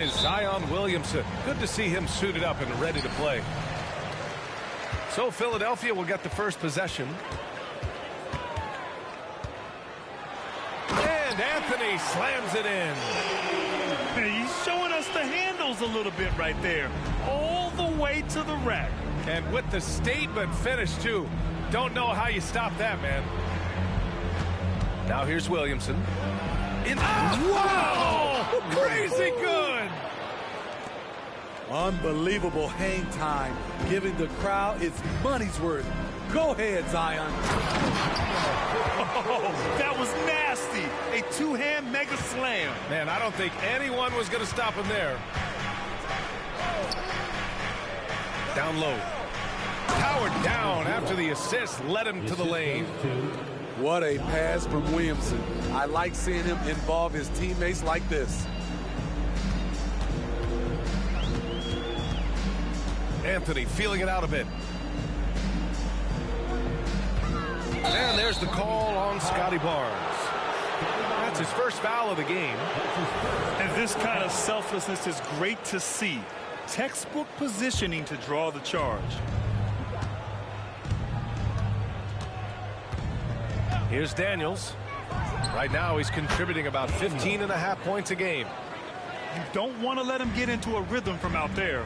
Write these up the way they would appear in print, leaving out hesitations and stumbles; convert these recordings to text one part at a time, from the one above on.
Is Zion Williamson. Good to see him suited up and ready to play. So Philadelphia will get the first possession. And Anthony slams it in. He's showing us the handles a little bit right there. All the way to the rack. And with the statement finish, too. Don't know how you stop that, man. Now here's Williamson. Wow! Crazy good! Unbelievable hang time, giving the crowd its money's worth. Go ahead, Zion. Oh, that was nasty. A two-hand mega slam. Man, I don't think anyone was going to stop him there. Down low. Powered down after the assist led him to the lane. What a pass from Williamson. I like seeing him involve his teammates like this. Anthony feeling it out a bit. And there's the call on Scotty Barnes. That's his first foul of the game. And this kind of selflessness is great to see. Textbook positioning to draw the charge. Here's Daniels. Right now he's contributing about 15.5 points a game. You don't want to let him get into a rhythm from out there.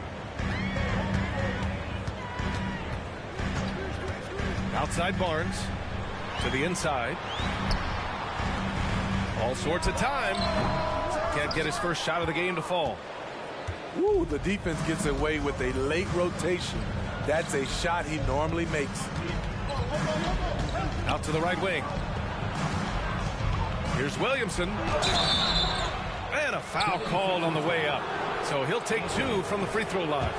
Outside Barnes to the inside. All sorts of time. Can't get his first shot of the game to fall. Woo, the defense gets away with a late rotation. That's a shot he normally makes. Out to the right wing. Here's Williamson. And a foul called on the way up. So he'll take 2 from the free throw line.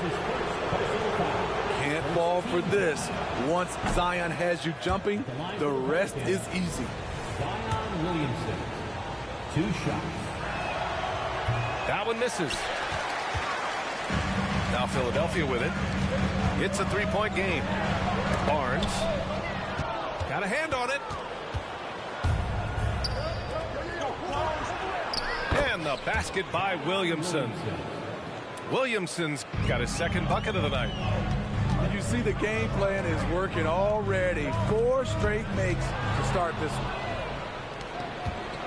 Can't fall for this. Once Zion has you jumping, the rest is easy. Zion Williamson, 2 shots. That one misses. Now Philadelphia with it. It's a 3-point game. Barnes got a hand on it. And the basket by Williamson. Williamson's got his second bucket of the night. You see the game plan is working already. 4 straight makes to start this one.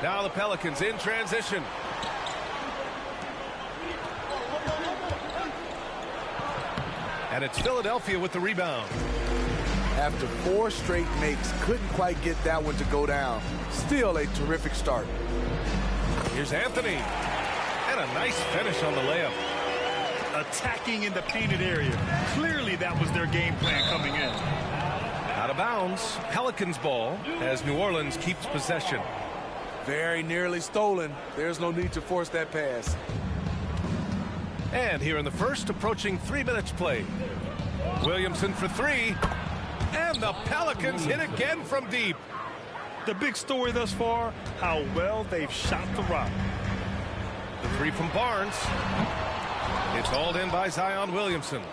Now the Pelicans in transition. And it's Philadelphia with the rebound. After 4 straight makes, couldn't quite get that one to go down. Still a terrific start. Here's Anthony. And a nice finish on the layup. Attacking in the painted area. Clearly that was their game plan coming in. Out of bounds. Pelicans ball as New Orleans keeps possession. Very nearly stolen. There's no need to force that pass. And here in the first, approaching 3 minutes played. Williamson for 3. And the Pelicans hit again from deep. The big story thus far, how well they've shot the rock. The 3 from Barnes. It's hauled in by Zion Williamson.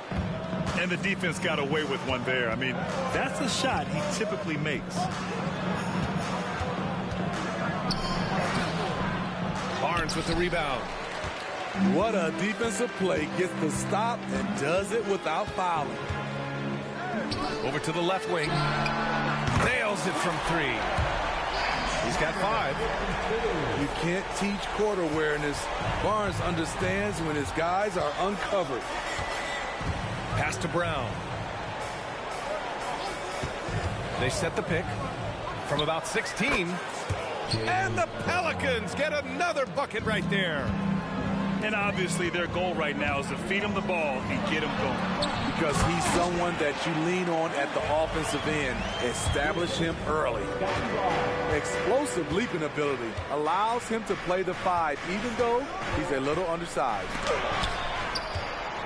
And the defense got away with one there. I mean, that's a shot he typically makes. Barnes with the rebound. What a defensive play. Gets the stop and does it without fouling. Over to the left wing. Nails it from 3. He's got 5. You can't teach court awareness. Barnes understands when his guys are uncovered. Pass to Brown. They set the pick from about 16. And the Pelicans get another bucket right there. And obviously their goal right now is to feed him the ball and get him going. Because he's someone that you lean on at the offensive end. Establish him early. Explosive leaping ability allows him to play the 5, even though he's a little undersized.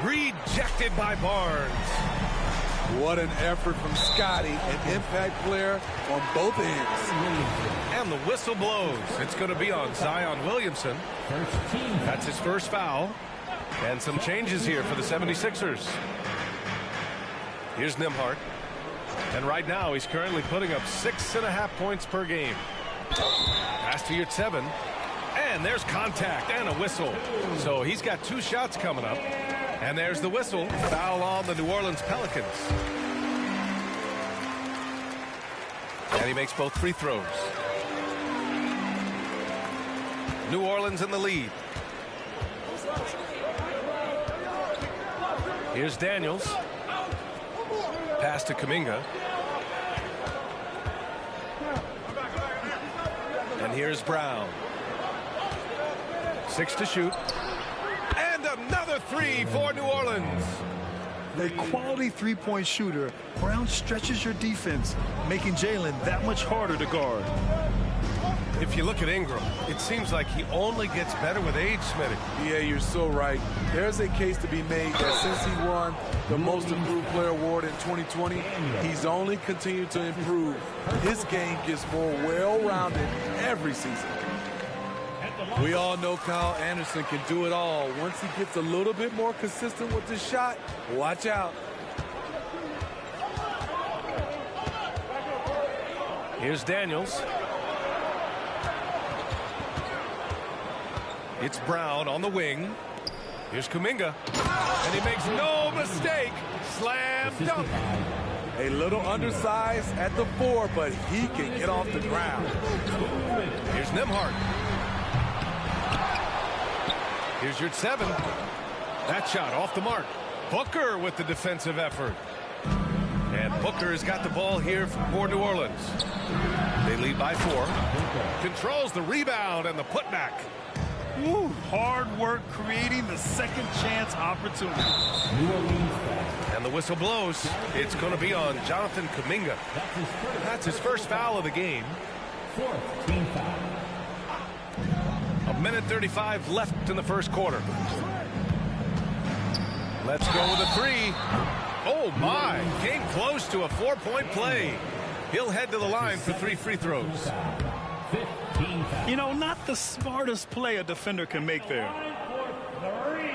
Rejected by Barnes. What an effort from Scotty, an impact player on both ends. And the whistle blows. It's going to be on Zion Williamson. That's his first foul. And some changes here for the 76ers. Here's Nembhard. And right now he's currently putting up 6.5 points per game. Pass to Yurtseven. And there's contact and a whistle. So he's got 2 shots coming up. And there's the whistle. Foul on the New Orleans Pelicans. And he makes both free throws. New Orleans in the lead. Here's Daniels. Pass to Kuminga. And here's Brown. 6 to shoot. And another 3 for New Orleans. A quality three-point shooter, Brown stretches your defense, making Jalen that much harder to guard. If you look at Ingram, it seems like he only gets better with age, Smitty. Yeah, you're so right. There's a case to be made that since he won the Most Improved Player Award in 2020, he's only continued to improve. His game gets more well-rounded every season. We all know Kyle Anderson can do it all. Once he gets a little bit more consistent with his shot, watch out. Here's Daniels. It's Brown on the wing. Here's Kuminga. And he makes no mistake. Slam dunk. A little undersized at the 4, but he can get off the ground. Here's Nembhard. Here's your 7. That shot off the mark. Booker with the defensive effort. And Booker has got the ball here for New Orleans. They lead by 4. Controls the rebound and the putback. Woo, hard work creating the second chance opportunity. And the whistle blows. It's going to be on Jonathan Kuminga. That's his first foul of the game. 4th team foul. 1:35 left in the first quarter. Let's go with a 3. Oh, my. Came close to a 4-point play. He'll head to the line for 3 free throws. You know, not the smartest play a defender can make there.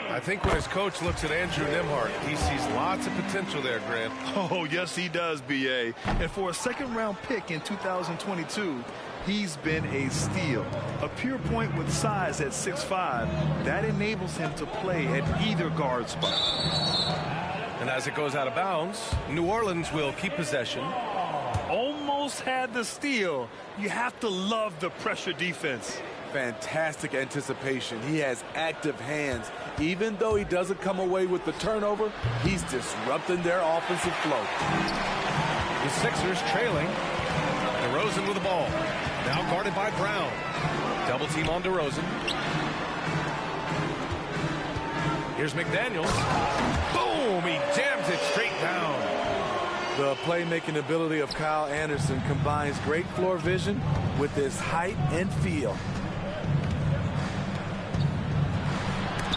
I think when his coach looks at Andrew Nembhard, he sees lots of potential there, Grant. Oh, yes, he does, B.A. And for a second-round pick in 2022, he's been a steal. A pure point with size at 6'5", that enables him to play at either guard spot. And as it goes out of bounds, New Orleans will keep possession. Almost had the steal. You have to love the pressure defense. Fantastic anticipation. He has active hands. Even though he doesn't come away with the turnover, he's disrupting their offensive flow. The Sixers trailing. DeRozan with the ball. Now guarded by Brown. Double team on DeRozan. Here's McDaniels. Boom! He jams it straight down. The playmaking ability of Kyle Anderson combines great floor vision with his height and feel.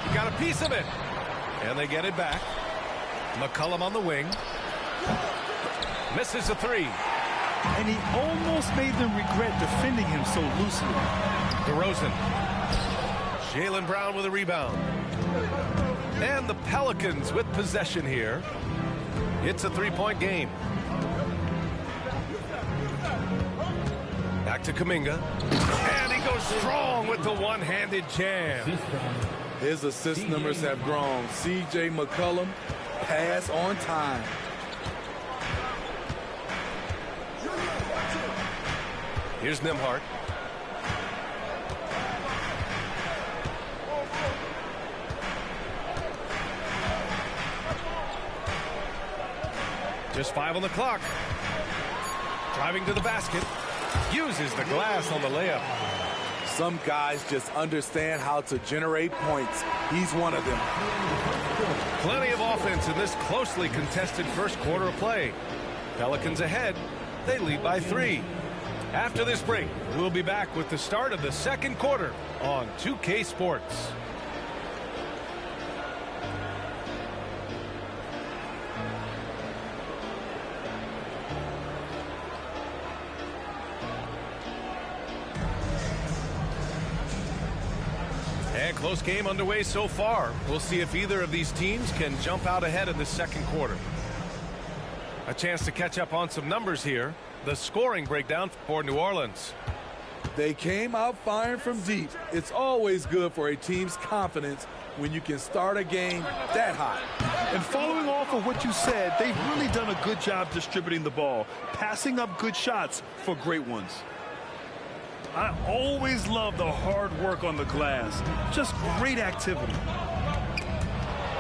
He got a piece of it. And they get it back. McCollum on the wing. Misses a 3. And he almost made them regret defending him so loosely. DeRozan. Jaylen Brown with a rebound. And the Pelicans with possession here. It's a 3-point game. Back to Kuminga. And he goes strong with the one-handed jam. His assist numbers have grown. C.J. McCollum, pass on time. Here's Nembhard. Just 5 on the clock. Driving to the basket. Uses the glass on the layup. Some guys just understand how to generate points. He's one of them. Plenty of offense in this closely contested first quarter of play. Pelicans ahead. They lead by 3. After this break, we'll be back with the start of the second quarter on 2K Sports. And close game underway so far. We'll see if either of these teams can jump out ahead in the second quarter. A chance to catch up on some numbers here. The scoring breakdown for New Orleans. They came out firing from deep. It's always good for a team's confidence when you can start a game that hot. And following off of what you said, they've really done a good job distributing the ball, passing up good shots for great ones. I always love the hard work on the glass. Just great activity.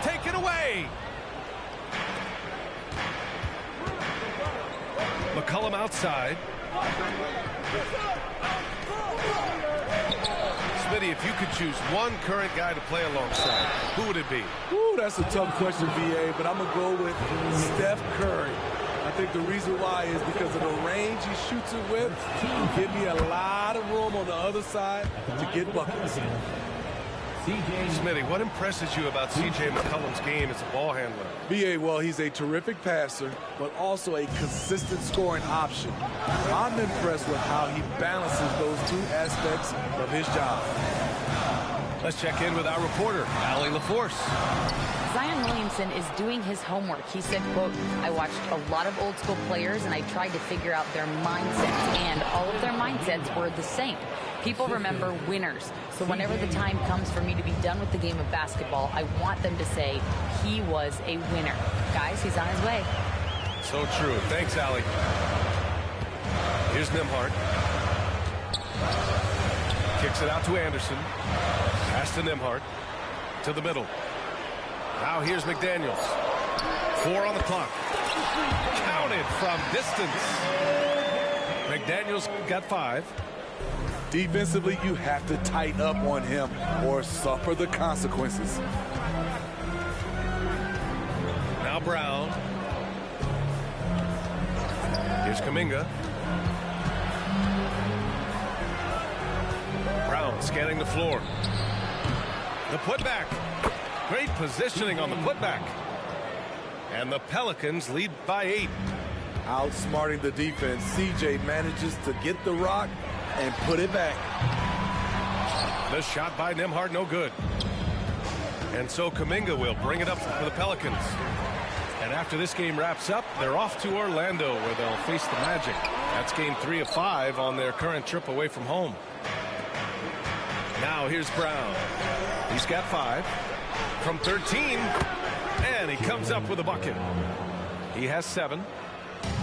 Taken away. McCollum outside. Smitty, if you could choose one current guy to play alongside, who would it be? Ooh, that's a tough question, VA, but I'm going to go with Steph Curry. I think the reason why is because of the range he shoots it with. He'll give me a lot of room on the other side to get buckets. Smitty, what impresses you about C.J. McCollum's game as a ball handler? BA, well, he's a terrific passer, but also a consistent scoring option. I'm impressed with how he balances those two aspects of his job. Let's check in with our reporter, Allie LaForce. Zion Williamson is doing his homework. He said, quote, I watched a lot of old school players and I tried to figure out their mindsets, and all of their mindsets were the same. People remember winners. So whenever the time comes for me to be done with the game of basketball, I want them to say he was a winner. Guys, he's on his way. So true. Thanks, Allie. Here's Nembhard. Kicks it out to Anderson. Pass to Nembhard. To the middle. Now here's McDaniels. 4 on the clock. Counted from distance. McDaniels got 5. Defensively, you have to tighten up on him or suffer the consequences. Now Brown. Here's Kuminga. Brown scanning the floor. The putback. Great positioning on the putback. And the Pelicans lead by 8. Outsmarting the defense, CJ manages to get the rock and put it back. The shot by Nembhard, no good. And so Kuminga will bring it up for the Pelicans. And after this game wraps up, they're off to Orlando, where they'll face the Magic. That's game 3 of 5 on their current trip away from home. Now here's Brown. He's got 5 from 13, and he comes up with a bucket. He has 7.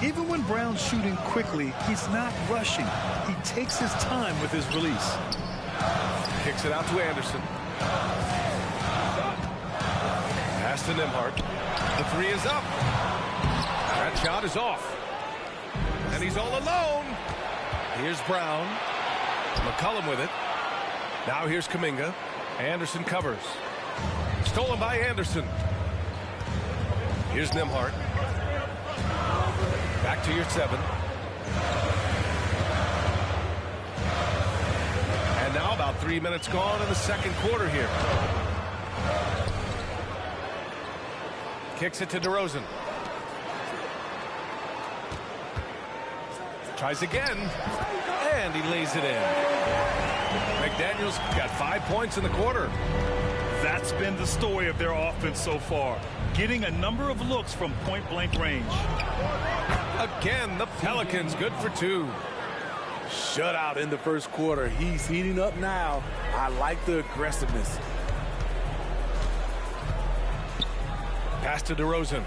Even when Brown's shooting quickly, he's not rushing. He takes his time with his release. Kicks it out to Anderson. Pass to Nembhard. The 3 is up. That shot is off. And he's all alone. Here's Brown. McCollum with it. Now here's Kuminga. Anderson covers. Stolen by Anderson. Here's Nembhard. Back to your 7. And now about 3 minutes gone in the second quarter here. Kicks it to DeRozan. Tries again. And he lays it in. McDaniels got 5 points in the quarter. That's been the story of their offense so far. Getting a number of looks from point-blank range. Again, the Pelicans good for 2. Shutout in the first quarter. He's heating up now. I like the aggressiveness. Pass to DeRozan.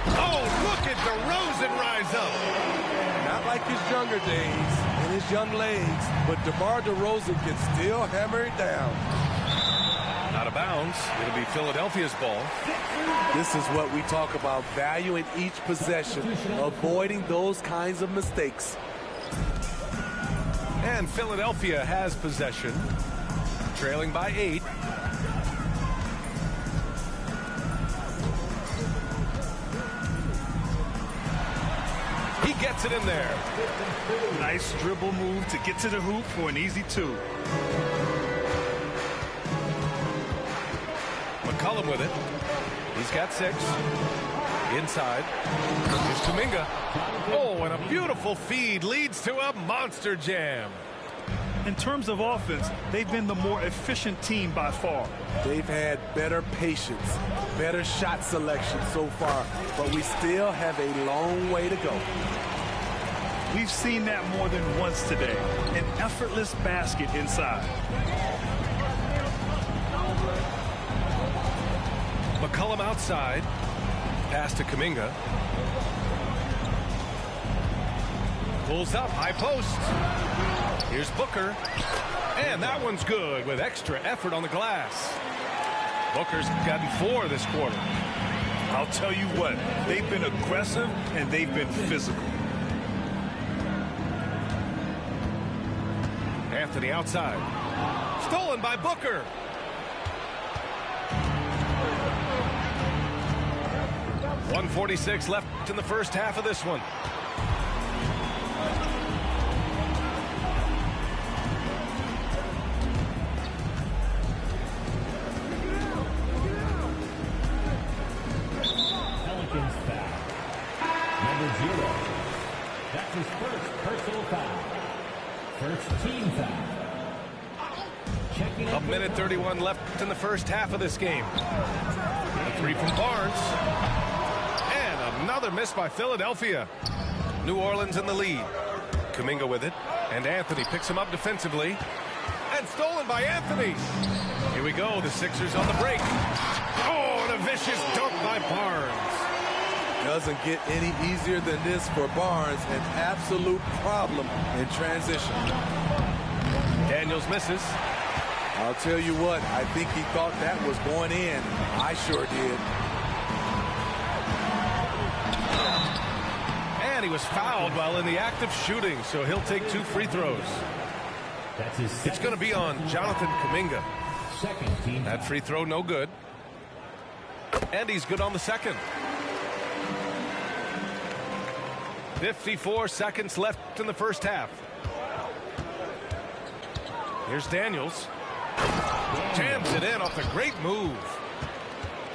Oh, look at DeRozan rise up. Not like his younger days and his young legs, but DeMar DeRozan can still hammer it down. Out of bounds. It'll be Philadelphia's ball. This is what we talk about, valuing each possession, avoiding those kinds of mistakes. And Philadelphia has possession, trailing by 8. He gets it in there. Nice dribble move to get to the hoop for an easy 2. McCollum with it. He's got 6. Inside. Here's Kuminga. Oh, and a beautiful feed leads to a monster jam. In terms of offense, they've been the more efficient team by far. They've had better patience, better shot selection so far, but we still have a long way to go. We've seen that more than once today. An effortless basket inside. McCollum outside. Pass to Kuminga. Pulls up, high post. Here's Booker. And that one's good with extra effort on the glass. Booker's gotten 4 this quarter. I'll tell you what, they've been aggressive and they've been physical. Anthony outside. Stolen by Booker. .146 left in the first half of this one. Pelicans foul. Number 0. That's his first personal foul. First team foul. Checking A minute 31 left in the first half of this game. A 3 from Barnes. And another miss by Philadelphia. New Orleans in the lead. Kuminga with it. And Anthony picks him up defensively. And stolen by Anthony. Here we go. The Sixers on the break. Oh, and a vicious dunk by Barnes. Doesn't get any easier than this for Barnes. An absolute problem in transition. Daniels misses. I'll tell you what, I think he thought that was going in. I sure did. And he was fouled while in the act of shooting, so he'll take 2 free throws. That's his It's going to be on Jonathan Kuminga. second team That free throw no good. And he's good on the second. 54 seconds left in the first half. Here's Daniels. Jams it in off a great move.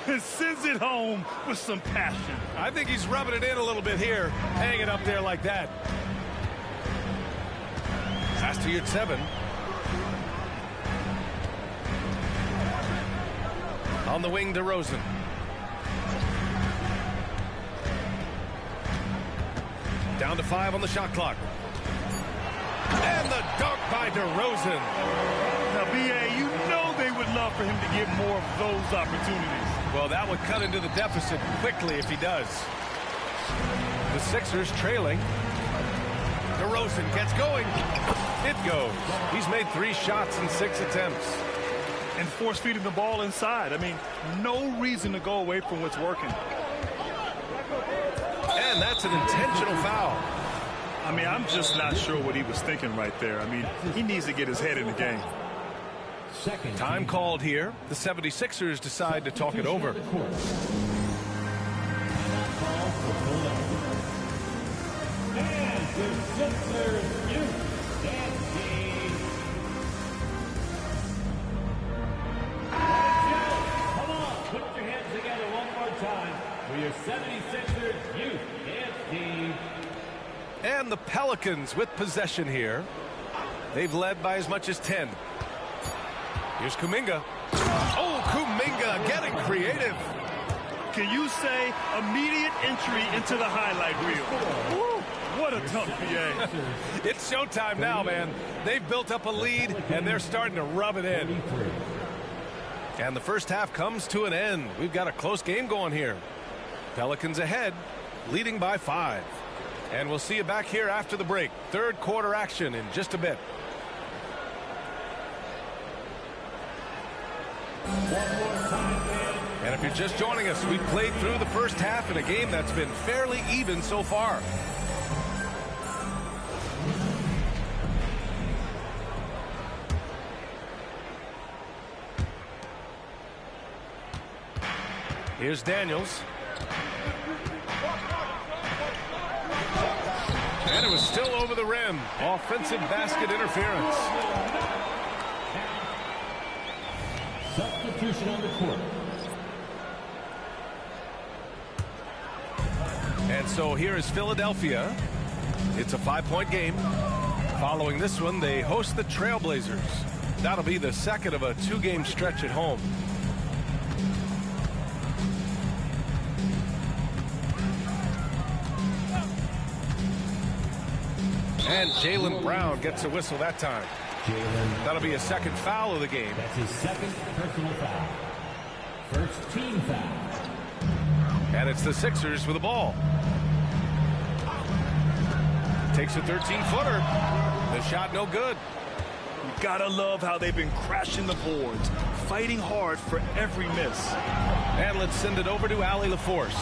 And sends it home with some passion. I think he's rubbing it in a little bit here. Hang it up there like that. Pass to Yurtseven. On the wing, DeRozan. Down to 5 on the shot clock. And the dunk by DeRozan. Now, B.A., you know they would love for him to get more of those opportunities. Well, that would cut into the deficit quickly if he does. The Sixers trailing. DeRozan gets going. It goes. He's made 3 shots in 6 attempts. And force feeding the ball inside. I mean, no reason to go away from what's working. And that's an intentional foul. I mean, I'm just not sure what he was thinking right there. I mean, he needs to get his head in the game. second Time team called here. The 76ers decide to talk it over. And the Sixers youth dance team. Come on, put your hands together one more time for your 76ers youth dance team. And the Pelicans with possession here. They've led by as much as 10. Here's Kuminga. Oh, Kuminga getting creative. Can you say immediate entry into the highlight reel? Woo, what a dunk, B.A. It's showtime now, man. They've built up a lead, and they're starting to rub it in. And the first half comes to an end. We've got a close game going here. Pelicans ahead, leading by 5. And we'll see you back here after the break. Third quarter action in just a bit. And if you're just joining us, we played through the first half in a game that's been fairly even so far. Here's Daniels. And it was still over the rim. Offensive basket interference. Substitution on the court. And so here is Philadelphia. It's a 5-point game. Following this one, they host the Trailblazers. That'll be the second of a 2-game stretch at home. And Jaylen Brown gets a whistle that time. That'll be a second foul of the game. That's his second personal foul. First team foul. And it's the Sixers with the ball. Takes a 13-footer. The shot no good. You gotta love how they've been crashing the boards, fighting hard for every miss. And let's send it over to Allie LaForce.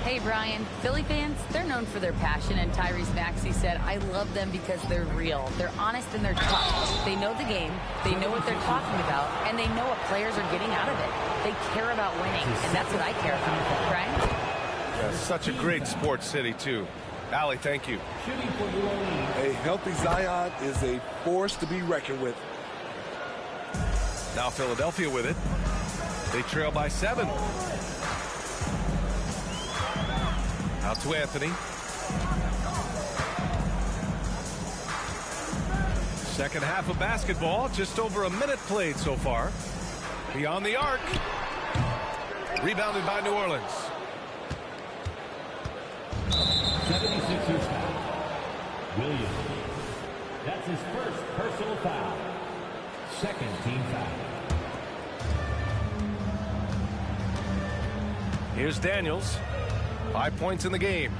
Hey, Brian, Philly fans, they're known for their passion, and Tyrese Maxey said, I love them because they're real. They're honest and they're tough. They know the game, they know what they're talking about, and they know what players are getting out of it. They care about winning, and that's what I care about, right? Yeah, such a great sports city, too. Allie, thank you. A healthy Zion is a force to be reckoned with. Now Philadelphia with it. They trail by 7. Out to Anthony. Second half of basketball, just over a minute played so far. Beyond the arc. Rebounded by New Orleans. 76ers foul. Williams. That's his first personal foul. Second team foul. Here's Daniels. 5 points in the game.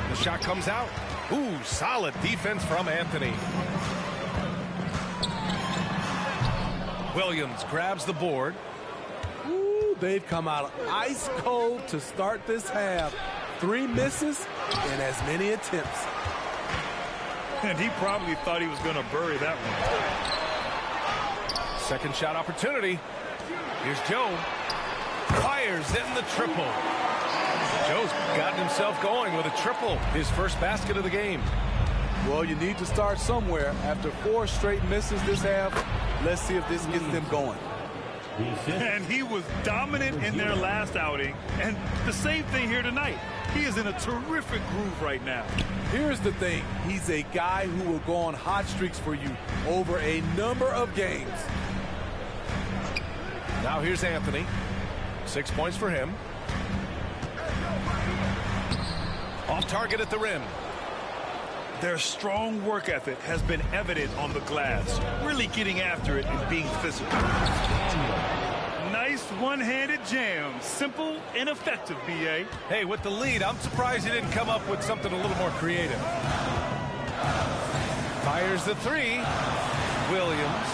The shot comes out. Ooh, solid defense from Anthony. Williams grabs the board. Ooh, they've come out ice cold to start this half. 3 misses and as many attempts. And he probably thought he was going to bury that one. Second shot opportunity. Here's Joe. Fires in the triple. Joe's gotten himself going with a triple. His first basket of the game. Well, you need to start somewhere. After 4 straight misses this half, let's see if this gets them going. And he was dominant in their last outing. And the same thing here tonight. He is in a terrific groove right now. Here's the thing. He's a guy who will go on hot streaks for you over a number of games. Now here's Anthony. 6 points for him. Off target at the rim. Their strong work ethic has been evident on the glass, really getting after it and being physical. Nice one-handed jam. Simple and effective, B.A. Hey, with the lead, I'm surprised he didn't come up with something a little more creative. Fires the 3. Williams.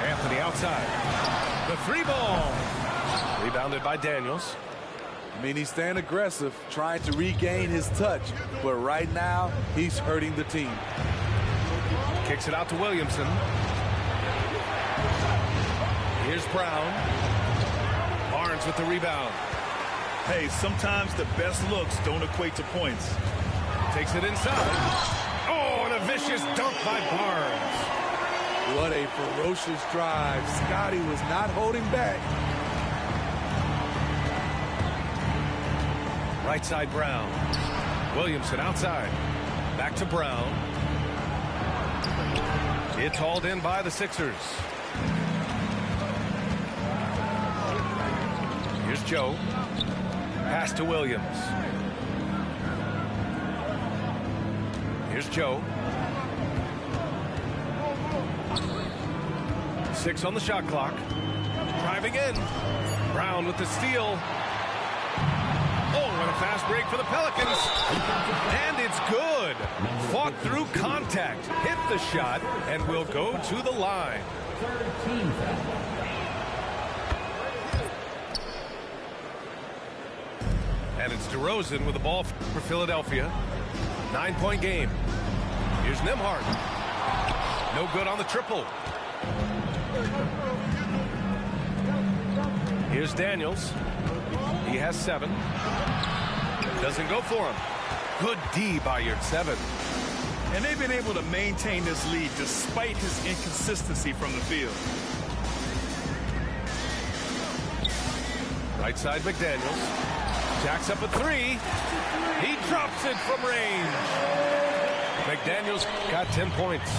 Anthony outside. The 3 ball. Rebounded by Daniels. I mean, he's staying aggressive, trying to regain his touch. But right now, he's hurting the team. Kicks it out to Williamson. Here's Brown. Barnes with the rebound. Hey, sometimes the best looks don't equate to points. Takes it inside. Oh, and a vicious dunk by Barnes. What a ferocious drive. Scotty was not holding back. Right side Brown. Williamson outside. Back to Brown. It's hauled in by the Sixers. Here's Joe. Pass to Williams. Here's Joe. 6 on the shot clock. Driving in. Brown with the steal. Oh, and a fast break for the Pelicans. And it's good. Fought through contact. Hit the shot and will go to the line. And it's DeRozan with the ball for Philadelphia. 9-point game. Here's Nembhard. No good on the triple. Here's Daniels. He has 7. Doesn't go for him. Good D by Yurtseven. And they've been able to maintain this lead despite his inconsistency from the field. Right side McDaniels. Jacks up a 3. He drops it from range. McDaniels got 10 points.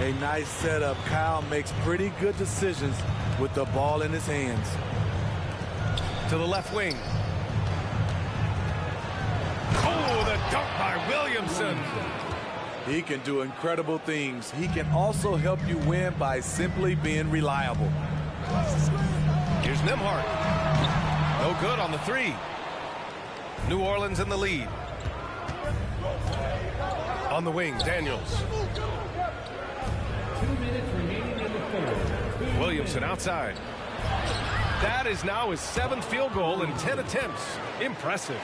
A nice setup. Kyle makes pretty good decisions with the ball in his hands. To the left wing. dunk by Williamson. He can do incredible things. He can also help you win by simply being reliable. Here's Nembhard. No good on the three. New Orleans in the lead. On the wing, Daniels. 2 minutes remaining in the third. Williamson outside. That is now his 7th field goal in 10 attempts. Impressive.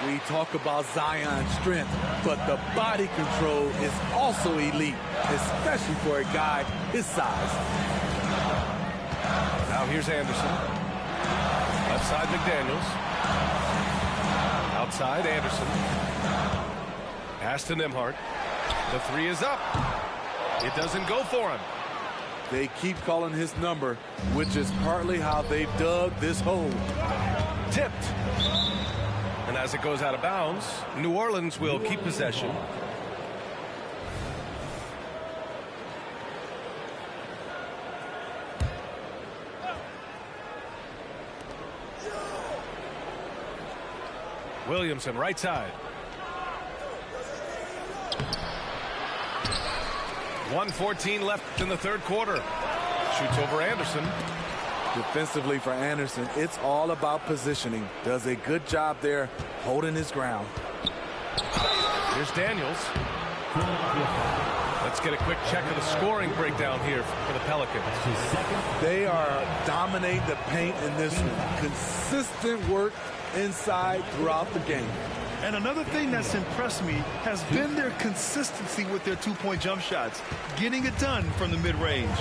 We talk about Zion's strength, but the body control is also elite, especially for a guy his size. Now here's Anderson. Left side, McDaniels. Outside, Anderson. Pass to Nembhard. The three is up. It doesn't go for him. They keep calling his number, which is partly how they've dug this hole. Tipped. And as it goes out of bounds, New Orleans will keep possession. Williamson, right side. 1:14 left in the third quarter. Shoots over Anderson. Defensively for Anderson, it's all about positioning. Does a good job there holding his ground. Here's Daniels. Let's get a quick check of the scoring breakdown here for the Pelicans. They are dominating the paint in this one. Consistent work inside throughout the game. And another thing that's impressed me has been their consistency with their two-point jump shots, getting it done from the mid-range.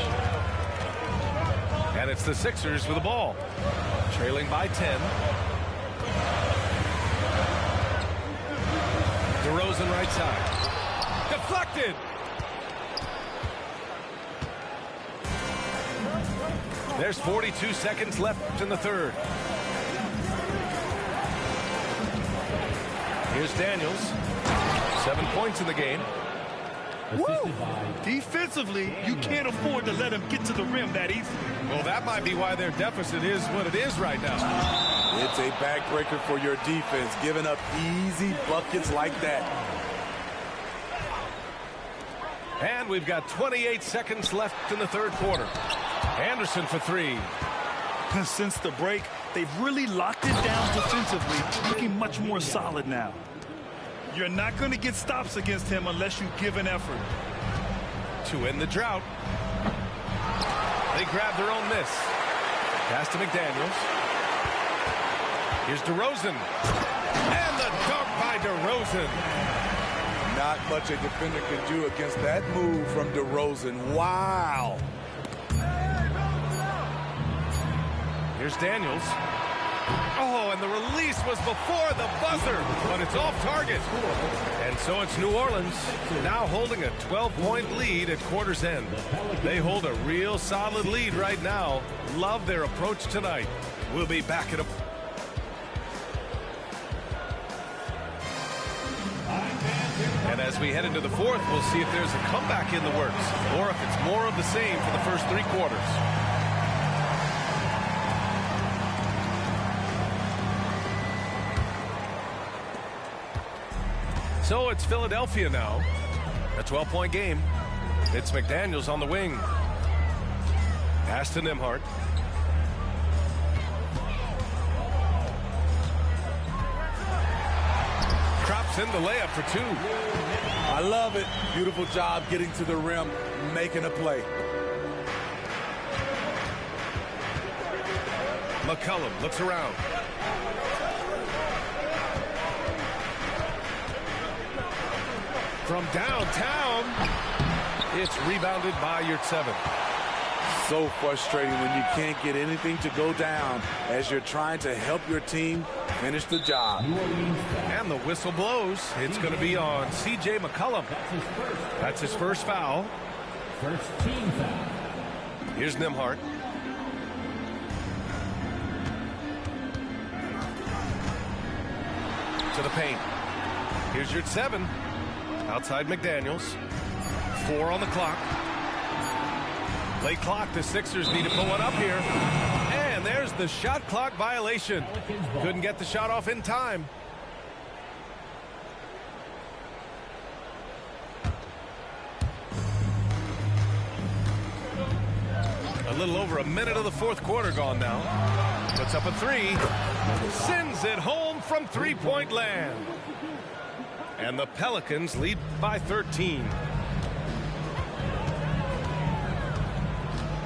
And it's the Sixers with the ball, trailing by 10. DeRozan right side. Deflected. There's 42 seconds left in the third. Here's Daniels. 7 points in the game. Woo! Defensively, you can't afford to let him get to the rim that easy. Well, that might be why their deficit is what it is right now. It's a backbreaker for your defense, giving up easy buckets like that. And we've got 28 seconds left in the third quarter. Anderson for three. Since the break, they've really locked it down defensively, looking much more solid now. You're not going to get stops against him unless you give an effort. To end the drought. They grab their own miss. Pass to McDaniels. Here's DeRozan. And the dunk by DeRozan. Not much a defender can do against that move from DeRozan. Wow. Here's Daniels. Oh, and the release was before the buzzer, but it's off target. And so it's New Orleans now holding a 12-point lead at quarter's end. They hold a real solid lead right now. Love their approach tonight. We'll be back at a... And as we head into the fourth, we'll see if there's a comeback in the works or if it's more of the same for the first three quarters. So it's Philadelphia now. A 12-point game. It's McDaniels on the wing. Pass to Nembhard. Drops in the layup for two. I love it. Beautiful job getting to the rim, making a play. McCollum looks around. From downtown, it's rebounded by Yurtseven. So frustrating when you can't get anything to go down as you're trying to help your team finish the job. And the whistle blows. It's going to be on C.J. McCollum. That's his first foul. First team foul. Here's Nembhard. To the paint. Here's Yurtseven. Outside McDaniels. 4 on the clock. Late clock. The Sixers need to put one up here. And there's the shot clock violation. Couldn't get the shot off in time. little over a minute of the fourth quarter gone now. Puts up a three. Sends it home from three-point land. And the Pelicans lead by 13.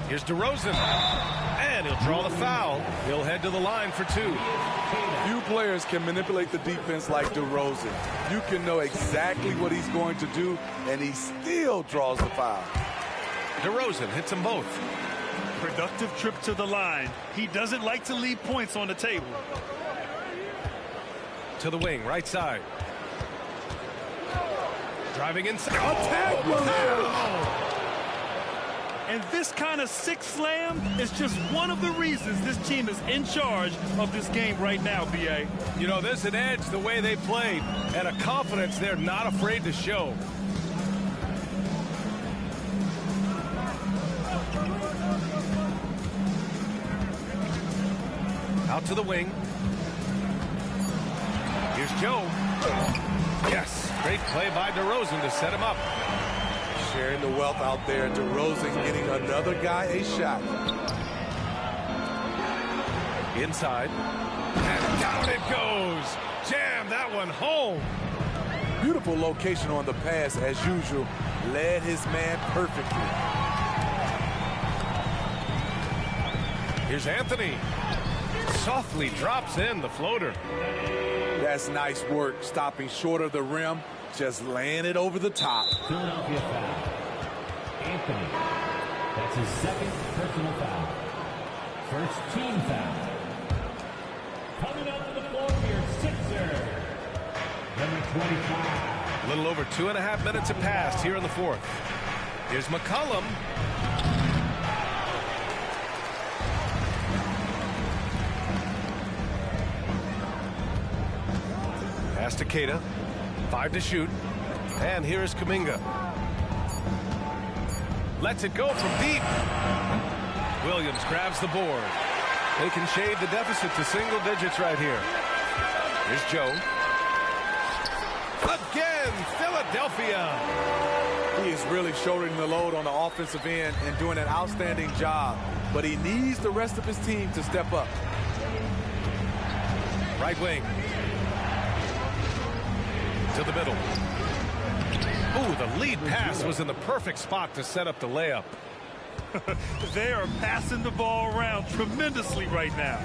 Here's DeRozan. And he'll draw the foul. He'll head to the line for two. Few players can manipulate the defense like DeRozan. You can know exactly what he's going to do, and he still draws the foul. DeRozan hits them both. Productive trip to the line. He doesn't like to leave points on the table. To the wing, right side. Driving inside. Attack was there. And this kind of six slam is just one of the reasons this team is in charge of this game right now, B.A. You know, there's an edge the way they played and a confidence they're not afraid to show. Out to the wing. Here's Joe. Yes, great play by DeRozan to set him up. Sharing the wealth out there. DeRozan getting another guy a shot. Inside. And down it goes. Jam that one home. Beautiful location on the pass as usual. Led his man perfectly. Here's Anthony. Softly drops in the floater. That's nice work, stopping short of the rim, just laying it over the top. Philadelphia foul. Anthony. That's his second personal foul. First team foul. Coming up to the floor here, Sixer. Number 25. A little over 2.5 minutes have passed here in the fourth. Here's McCollum. Pass to Keita. 5 to shoot. And here is Kuminga. Lets it go from deep. Williams grabs the board. They can shade the deficit to single digits right here. Here's Joe. Again, Philadelphia. He is really shouldering the load on the offensive end and doing an outstanding job. But he needs the rest of his team to step up. Right wing. To the middle. Ooh, the lead pass was in the perfect spot to set up the layup. They are passing the ball around tremendously right now.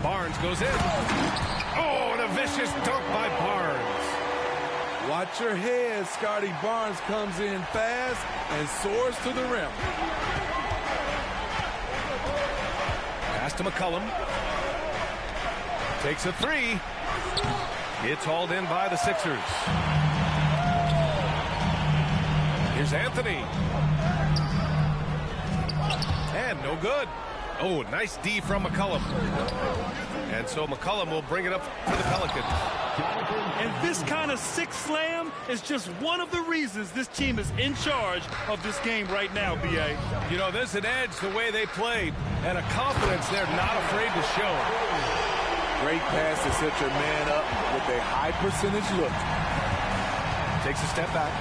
Barnes goes in. Oh, and a vicious dunk by Barnes. Watch your head. Scotty Barnes comes in fast and soars to the rim. Pass to McCollum. Takes a three. It's hauled in by the Sixers. Here's Anthony. And no good. Oh, nice D from McCollum. And so McCollum will bring it up for the Pelicans. And this kind of six slam is just one of the reasons this team is in charge of this game right now, B.A. You know, there's an edge the way they played and a confidence they're not afraid to show. Great pass to set your man up with a high percentage look. Takes a step back.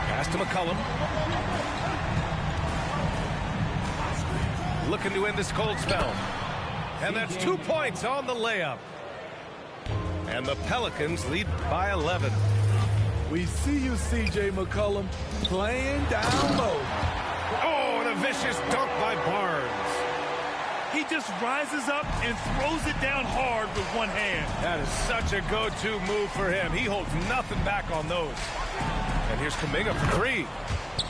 Pass to McCollum. Looking to end this cold spell. And that's 2 points on the layup. And the Pelicans lead by 11. We see you, C.J. McCollum, playing down low. Oh, and a vicious dunk by Barnes. He just rises up and throws it down hard with one hand. That is such a go-to move for him. He holds nothing back on those. And here's Kuminga for three.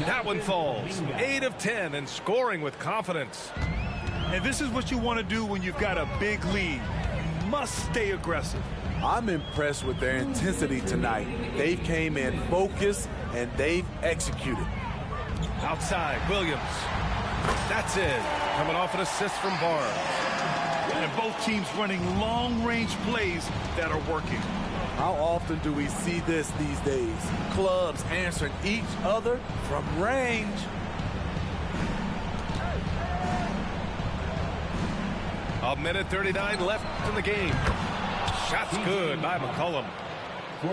That one falls. 8 of 10 and scoring with confidence. And this is what you want to do when you've got a big lead. You must stay aggressive. I'm impressed with their intensity tonight. They came in focused and they've executed. Outside, Williams. That's it. Coming off an assist from Barnes. And both teams running long-range plays that are working. How often do we see this these days? Clubs answering each other from range. A minute 39 left in the game. Shots good by McCollum.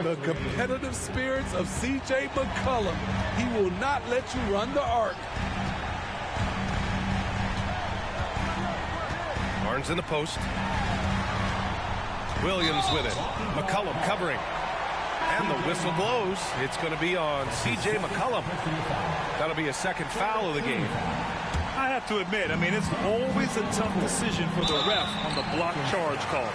The competitive spirits of C.J. McCollum. He will not let you run the arc. Barnes in the post. Williams with it. McCollum covering. And the whistle blows. It's going to be on C.J. McCollum. That'll be a second foul of the game. I have to admit, I mean, it's always a tough decision for the ref on the block charge call.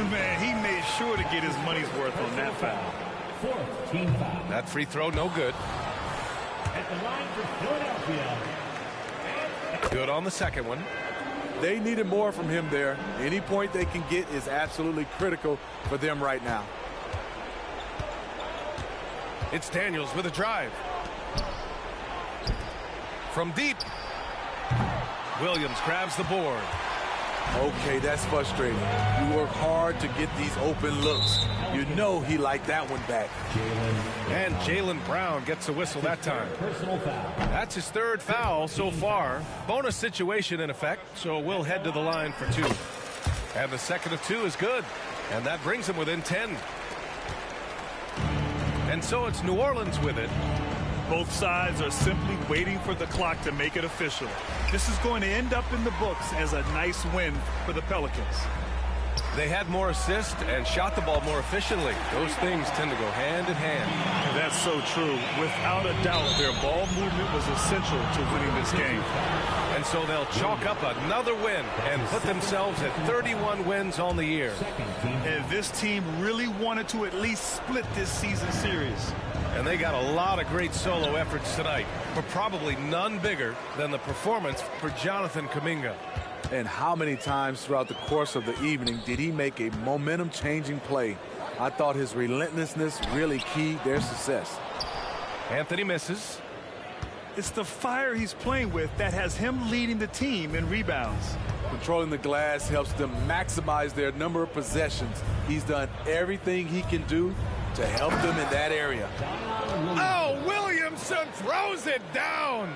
Man, he made sure to get his money's worth on that foul. Fourth team foul. That free throw, no good. At the line for Philadelphia. Good on the second one. They needed more from him there. Any point they can get is absolutely critical for them right now. It's Daniels with a drive. From deep. Williams grabs the board. Okay, that's frustrating. You work hard to get these open looks. You know he liked that one back. And Jaylen Brown gets a whistle that time. Personal foul. That's his third foul so far. Bonus situation in effect, so we'll head to the line for 2. And the second of 2 is good. And that brings him within 10. And so it's New Orleans with it. Both sides are simply waiting for the clock to make it official. This is going to end up in the books as a nice win for the Pelicans. They had more assists and shot the ball more efficiently. Those things tend to go hand in hand. That's so true. Without a doubt, their ball movement was essential to winning this game. And so they'll chalk up another win and put themselves at 31 wins on the year. And this team really wanted to at least split this season series. And they got a lot of great solo efforts tonight, but probably none bigger than the performance for Jonathan Kuminga. And how many times throughout the course of the evening did he make a momentum-changing play? I thought his relentlessness really keyed their success. Anthony misses. It's the fire he's playing with that has him leading the team in rebounds. Controlling the glass helps them maximize their number of possessions. He's done everything he can do to help them in that area. Oh, Williamson throws it down.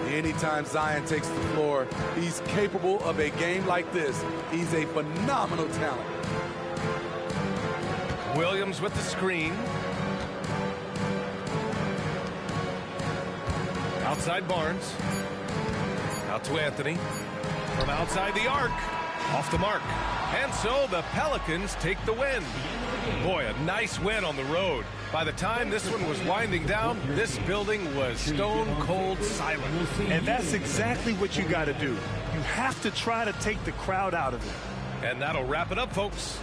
Anytime Zion takes the floor, he's capable of a game like this. He's a phenomenal talent. Williams with the screen. Outside Barnes. Out to Anthony. From outside the arc. Off the mark. And so the Pelicans take the win. Boy, a nice win on the road. By the time this one was winding down, this building was stone cold silent. And that's exactly what you got to do. You have to try to take the crowd out of it. And that'll wrap it up, folks.